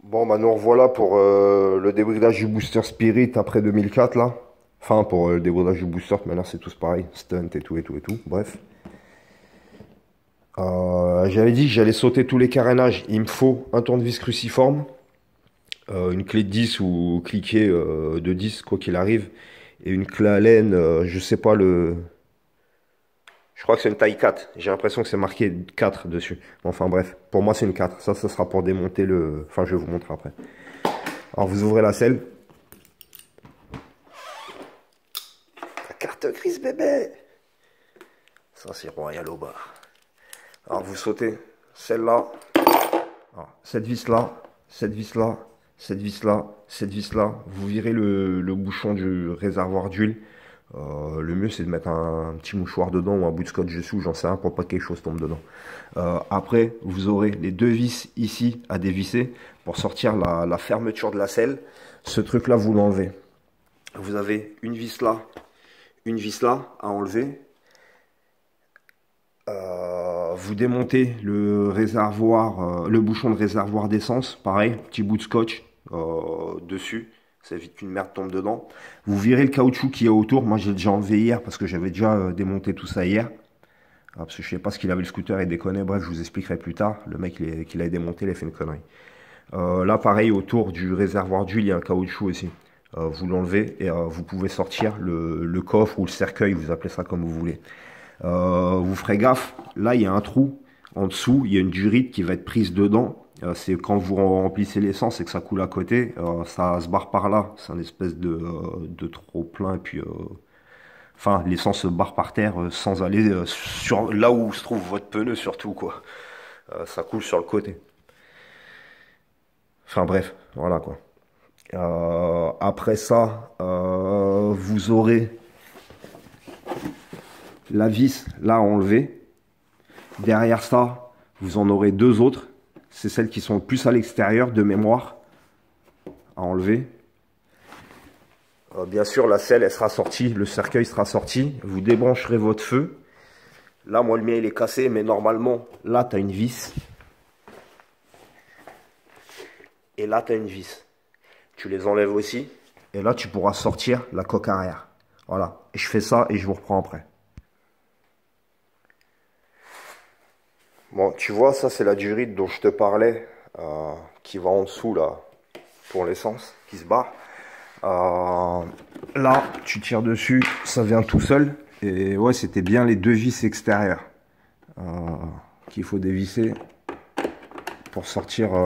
Bon, bah nous revoilà pour le débridage du booster Spirit après 2004 là. Enfin, pour le débridage du booster, mais là c'est tous pareil. Stunt et tout et tout et tout. Bref. J'avais dit que j'allais sauter tous les carénages. Il me faut un tournevis cruciforme, une clé de 10 ou cliquet de 10, quoi qu'il arrive. Et une clé Allen, je sais pas le. Je crois que c'est une taille 4. J'ai l'impression que c'est marqué 4 dessus. Enfin bref, pour moi c'est une 4. Ça sera pour démonter le. Enfin, je vais vous montrer après. Alors vous ouvrez la selle. La carte grise bébé. Ça c'est royal au bar. Alors vous sautez celle-là. Cette vis-là. Cette vis-là. Cette vis-là. Cette vis-là. Vous virez le bouchon du réservoir d'huile. Le mieux c'est de mettre un petit mouchoir dedans ou un bout de scotch dessous, j'en sais rien pour pas que quelque chose tombe dedans. Après vous aurez les deux vis ici à dévisser pour sortir la fermeture de la selle. Ce truc là vous l'enlevez. Vous avez une vis là à enlever. Vous démontez le réservoir, le bouchon de réservoir d'essence, pareil, petit bout de scotch dessus. Ça évite qu'une merde tombe dedans. Vous virez le caoutchouc qu'il y a autour. Moi, j'ai déjà enlevé hier parce que j'avais déjà démonté tout ça hier. Parce que je sais pas ce qu'il avait le scooter et déconner. Bref, je vous expliquerai plus tard. Le mec qui l'a démonté, il a fait une connerie. Là, pareil, autour du réservoir d'huile, il y a un caoutchouc aussi. Vous l'enlevez et vous pouvez sortir le coffre ou le cercueil, vous appelez ça comme vous voulez. Vous ferez gaffe. Là, il y a un trou. En dessous, il y a une durite qui va être prise dedans. C'est quand vous remplissez l'essence et que ça coule à côté, ça se barre par là. C'est un espèce de trop plein. Et puis, enfin, l'essence se barre par terre sans aller sur là où se trouve votre pneu surtout quoi. Ça coule sur le côté. Enfin bref, voilà quoi. Après ça, vous aurez la vis là à enlever. Derrière ça, vous en aurez deux autres. C'est celles qui sont plus à l'extérieur de mémoire à enlever. Bien sûr, la selle, elle sera sortie, le cercueil sera sorti. Vous débrancherez votre feu. Là, moi, le mien, il est cassé, mais normalement, là, tu as une vis. Et là, tu as une vis. Tu les enlèves aussi. Et là, tu pourras sortir la coque arrière. Voilà. Et je fais ça et je vous reprends après. Bon, tu vois, ça, c'est la durite dont je te parlais, qui va en dessous, là, pour l'essence, qui se barre. Là, tu tires dessus, ça vient tout seul. Et ouais, c'était bien les deux vis extérieures qu'il faut dévisser pour sortir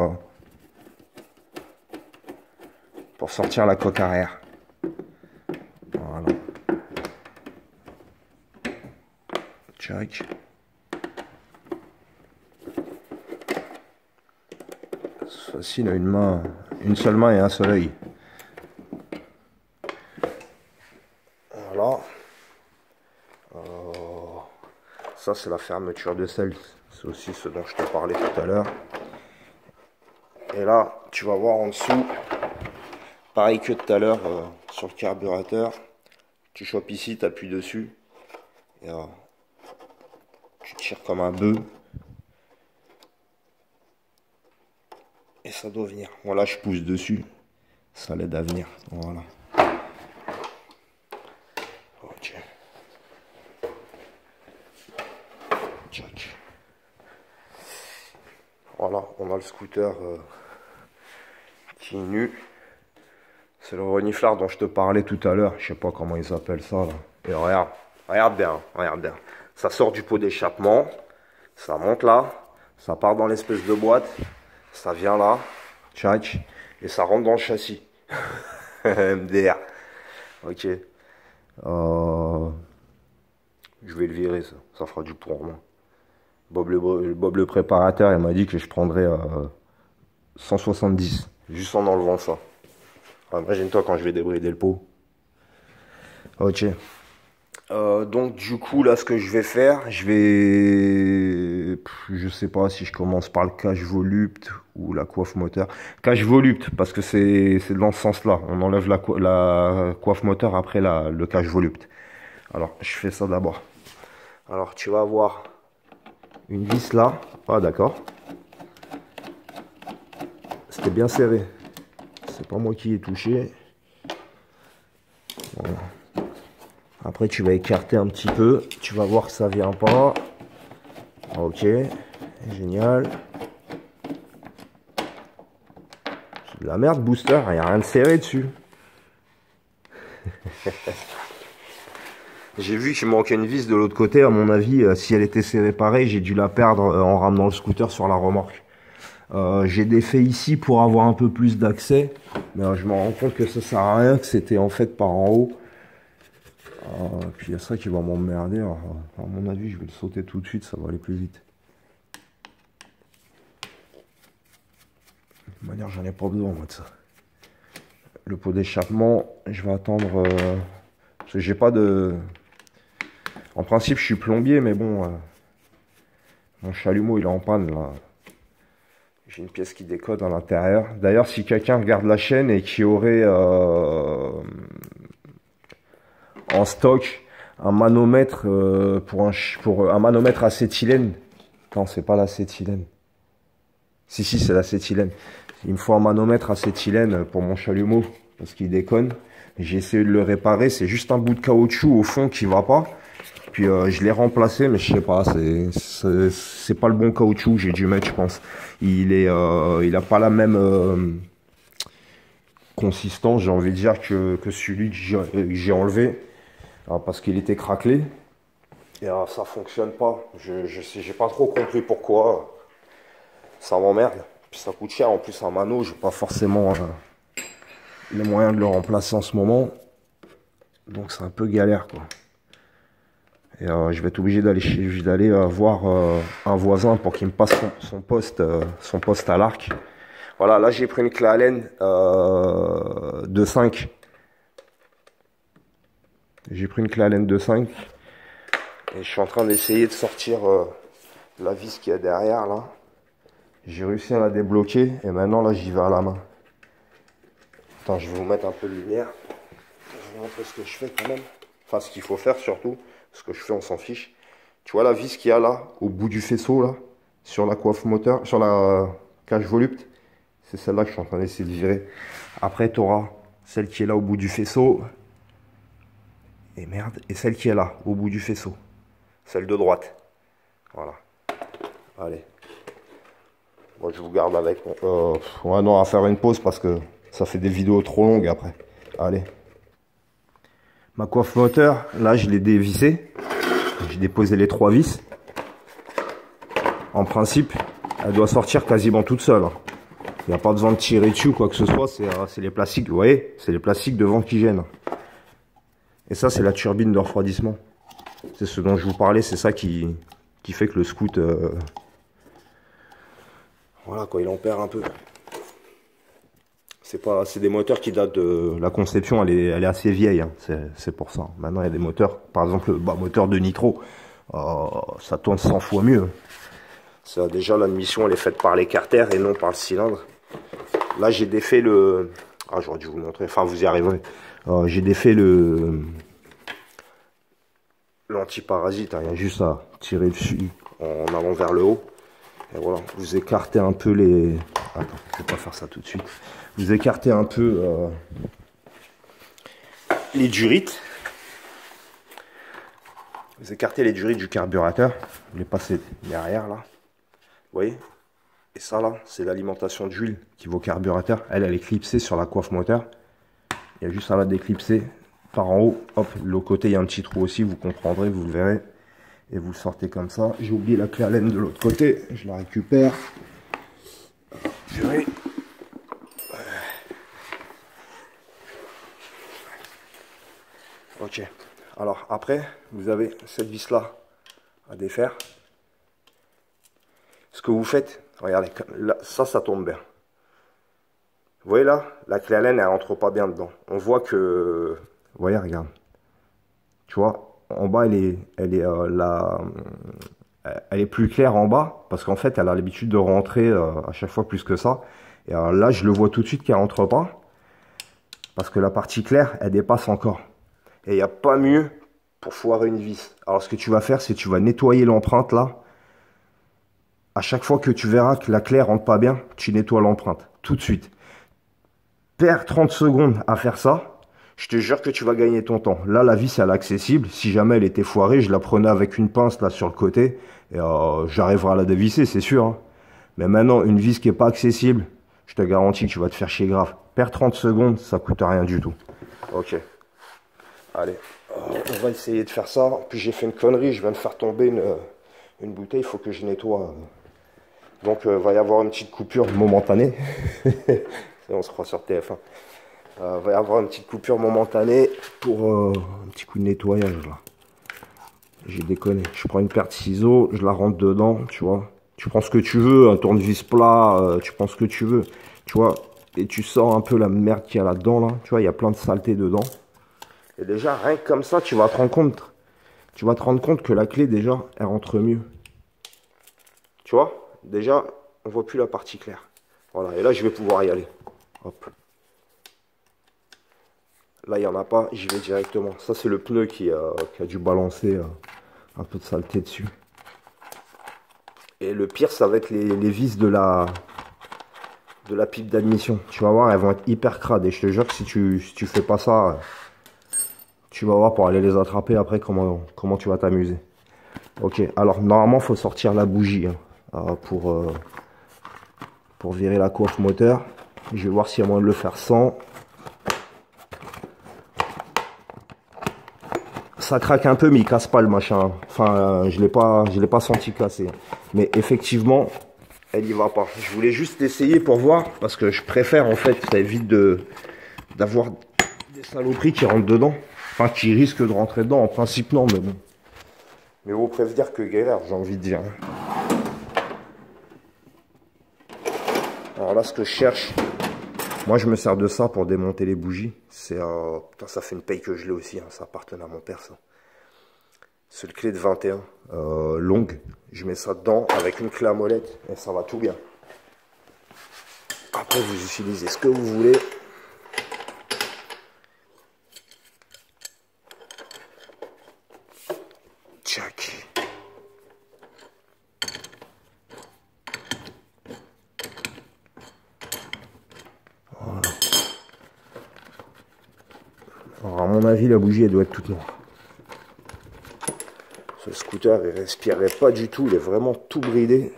la coque arrière. Voilà. Check. Ceci, il a une seule main et un seul œil. Voilà. Ça, c'est la fermeture de selle. C'est aussi ce dont je te parlais tout à l'heure. Et là, tu vas voir en dessous, pareil que tout à l'heure sur le carburateur. Tu chopes ici, tu appuies dessus. Et tu tires comme un bœuf. Et ça doit venir. Voilà, je pousse dessus. Ça l'aide à venir. Voilà. Ok. Check. Voilà, on a le scooter qui est nu. C'est le reniflard dont je te parlais tout à l'heure. Je sais pas comment ils appellent ça là. Et regarde, regarde bien, regarde bien. Ça sort du pot d'échappement. Ça monte là. Ça part dans l'espèce de boîte. Ça vient là. Tchac. Et ça rentre dans le châssis. MDR. Ok. Je vais le virer ça. Ça fera du pour moi. Bob le préparateur, il m'a dit que je prendrais 170. Juste en enlevant ça. Imagine-toi quand je vais débrider le pot. Ok. Donc du coup là ce que je vais faire, je sais pas si je commence par le cache volupte ou la coiffe moteur. Cache volupte parce que c'est dans ce sens là. On enlève la coiffe moteur après le cache volupte. Alors je fais ça d'abord. Alors tu vas avoir une vis là. Ah d'accord. C'était bien serré. C'est pas moi qui ai touché. Voilà. Après, tu vas écarter un petit peu. Tu vas voir que ça vient pas. Ok. Génial. C'est de la merde, booster. Il n'y a rien de serré dessus. J'ai vu qu'il manquait une vis de l'autre côté. À mon avis, si elle était serrée pareil, j'ai dû la perdre en ramenant le scooter sur la remorque. J'ai défait ici pour avoir un peu plus d'accès. Mais je me rends compte que ça sert à rien, que c'était en fait par en haut. Puis il y a ça qui va m'emmerder. À mon avis, je vais le sauter tout de suite, ça va aller plus vite. De toute manière, j'en ai pas besoin moi de ça. Le pot d'échappement, je vais attendre. Parce que j'ai pas de. En principe, je suis plombier, mais bon, mon chalumeau il est en panne là. J'ai une pièce qui décode à l'intérieur. D'ailleurs, si quelqu'un regarde la chaîne et qui aurait en stock un manomètre pour un manomètre acétylène. Non, c'est pas l'acétylène. Si, c'est l'acétylène. Il me faut un manomètre acétylène pour mon chalumeau parce qu'il déconne. J'ai essayé de le réparer. C'est juste un bout de caoutchouc au fond qui va pas. Puis je l'ai remplacé, mais je sais pas, c'est pas le bon caoutchouc. J'ai dû mettre, je pense. Il a pas la même consistance, j'ai envie de dire, que celui que j'ai enlevé. Parce qu'il était craquelé. Et ça fonctionne pas. J'ai pas trop compris pourquoi. Ça m'emmerde. Puis ça coûte cher. En plus, un mano, j'ai pas forcément les moyens de le remplacer en ce moment. Donc c'est un peu galère, quoi. Et je vais être obligé d'aller voir un voisin pour qu'il me passe son poste à l'arc. Voilà, là j'ai pris une clé Allen de 5. J'ai pris une clé Allen de 5. Et je suis en train d'essayer de sortir la vis qu'il y a derrière là. J'ai réussi à la débloquer et maintenant là j'y vais à la main. Attends, je vais vous mettre un peu de lumière. Je vais vous montrer ce que je fais quand même. Enfin, ce qu'il faut faire surtout. Ce que je fais, on s'en fiche. Tu vois la vis qu'il y a là, au bout du faisceau là, sur la coiffe moteur, sur la cage volupte. C'est celle-là que je suis en train d'essayer de virer. Après, tu auras celle qui est là au bout du faisceau. Et merde. Et celle qui est là, au bout du faisceau. Celle de droite. Voilà. Allez. Moi, je vous garde avec. Ouais, non, à faire une pause parce que ça fait des vidéos trop longues après. Allez. Ma coiffe moteur, là, je l'ai dévissée. J'ai déposé les 3 vis. En principe, elle doit sortir quasiment toute seule. Il n'y a pas besoin de tirer dessus ou quoi que ce soit. C'est les plastiques, vous voyez, c'est les plastiques devant qui gênent. Et ça, c'est la turbine de refroidissement. C'est ce dont je vous parlais. C'est ça qui fait que le scoot... Voilà, quoi, il en perd un peu. C'est des moteurs qui datent de la conception, elle est assez vieille, hein. C'est pour ça. Maintenant, il y a des moteurs, par exemple, le moteur de nitro, ça tourne 100 fois mieux. Ça, déjà, l'admission, elle est faite par l'écarter et non par le cylindre. Là, j'ai défait le... Ah, j'aurais dû vous montrer, enfin, vous y arriverez. J'ai défait l'antiparasite, hein. Il y a juste à tirer dessus en allant vers le haut. Et voilà, vous écartez un peu les... Attends, je vais pas faire ça tout de suite. Vous écartez un peu les durites. Vous écartez les durites du carburateur. Vous les passez derrière là. Vous voyez? Et ça là, c'est l'alimentation d'huile qui va au carburateur. Elle est clipsée sur la coiffe moteur. Il y a juste à la déclipser par en haut. Hop, de l'autre côté, il y a un petit trou aussi. Vous comprendrez, vous le verrez. Et vous le sortez comme ça. J'ai oublié la clé Allen de l'autre côté. Je la récupère. Purée. Ok. Alors après, vous avez cette vis là à défaire. Ce que vous faites, regardez, là, ça tombe bien. Vous voyez là, la clé Allen, elle rentre pas bien dedans. On voit que, vous voyez, regarde. Tu vois. En bas, elle est plus claire en bas parce qu'en fait, elle a l'habitude de rentrer à chaque fois plus que ça. Et alors là, je le vois tout de suite qu'elle rentre pas parce que la partie claire, elle dépasse encore. Et il n'y a pas mieux pour foirer une vis. Alors, ce que tu vas faire, c'est que tu vas nettoyer l'empreinte là À chaque fois que tu verras que la clé rentre pas bien, tu nettoies l'empreinte. Tout de suite. Perds 30 secondes à faire ça. Je te jure que tu vas gagner ton temps. Là, la vis, elle est accessible. Si jamais elle était foirée, je la prenais avec une pince là sur le côté. Et j'arriverai à la dévisser, c'est sûr. Hein. Mais maintenant, une vis qui n'est pas accessible, je te garantis que tu vas te faire chier grave. Perds 30 secondes, ça coûte rien du tout. Ok. Allez, on va essayer de faire ça. Puis j'ai fait une connerie, je viens de faire tomber une bouteille, il faut que je nettoie. Donc va y avoir une petite coupure momentanée. On se croit sur TF1. Va y avoir une petite coupure momentanée pour un petit coup de nettoyage là. J'ai déconné. Je prends une paire de ciseaux, je la rentre dedans, tu vois. Tu prends ce que tu veux, un tournevis plat, tu prends ce que tu veux, tu vois. Et tu sors un peu la merde qu'il y a là-dedans, là. Tu vois, il y a plein de saleté dedans. Et déjà, rien que comme ça, tu vas te rendre compte. Tu vas te rendre compte que la clé, déjà, elle rentre mieux. Tu vois, déjà, on voit plus la partie claire. Voilà, et là, je vais pouvoir y aller. Hop. Là, il n'y en a pas, j'y vais directement. Ça, c'est le pneu qui a dû balancer un peu de saleté dessus. Et le pire, ça va être les vis de la pipe d'admission. Tu vas voir, elles vont être hyper crades. Et je te jure que si tu fais pas ça, tu vas voir pour aller les attraper après comment tu vas t'amuser. Ok, alors normalement, il faut sortir la bougie hein, pour virer la coiffe moteur. Je vais voir s'il y a moyen de le faire sans. Ça craque un peu, mais il casse pas le machin. Enfin, je l'ai pas senti casser. Mais effectivement, elle y va pas. Je voulais juste essayer pour voir, parce que je préfère en fait, ça évite d'avoir des saloperies qui rentrent dedans. Enfin, qui risquent de rentrer dedans. En principe, non, mais bon. Mais vaut prévenir que guérir, j'ai envie de dire. Alors là, ce que je cherche, moi je me sers de ça pour démonter les bougies. C'est putain, ça fait une paye que je l'ai aussi, hein. Ça appartenait à mon père, ça. C'est le clé de 21, longue. Je mets ça dedans avec une clé à molette et ça va tout bien. Après, vous utilisez ce que vous voulez. Tchac. Voilà. Alors, à mon avis, la bougie, elle doit être toute noire. Ce scooter, il respirait pas du tout. Il est vraiment tout bridé.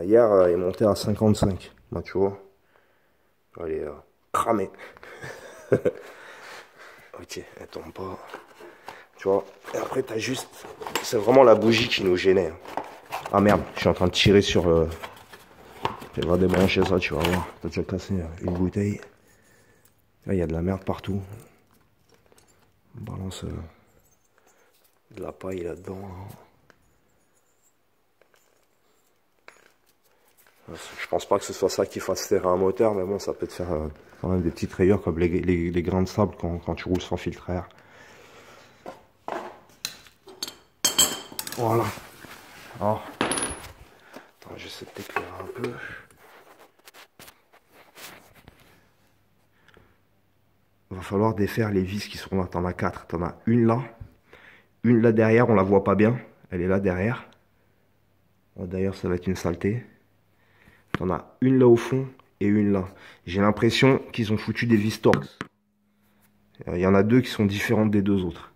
Hier, il est monté à 55. Moi, tu vois. Il est cramé. Ok, elle tombe pas. Tu vois. Et après, t'as juste... C'est vraiment la bougie qui nous gênait. Ah merde, je suis en train de tirer sur... Je vais débrancher ça, tu vas voir. T'as déjà cassé une bouteille. Là, il y a de la merde partout. On balance de la paille là-dedans. Je pense pas que ce soit ça qui fasse serrer un moteur, mais bon, ça peut te faire quand même des petites rayures comme les grains de sable quand tu roules sans filtre à air. Voilà. Alors, attends, j'essaie de t'éclairer un peu. Il va falloir défaire les vis qui sont là. T'en as 4. T'en as une là derrière, on la voit pas bien. Elle est là derrière. D'ailleurs, ça va être une saleté. T'en as une là au fond et une là. J'ai l'impression qu'ils ont foutu des vis Torx. Il y en a deux qui sont différentes des deux autres.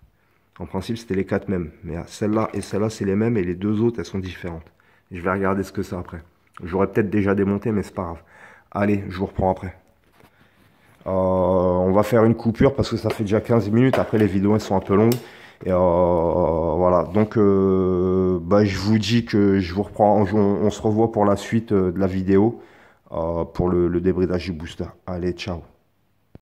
En principe, c'était les 4 mêmes. Mais celle-là et celle-là, c'est les mêmes. Et les deux autres, elles sont différentes. Je vais regarder ce que c'est après. J'aurais peut-être déjà démonté, mais c'est pas grave. Allez, je vous reprends après. On va faire une coupure parce que ça fait déjà 15 minutes. Après, les vidéos, elles sont un peu longues. Et voilà. Donc, je vous dis que je vous reprends. On se revoit pour la suite de la vidéo. Pour le débridage du booster. Allez, ciao.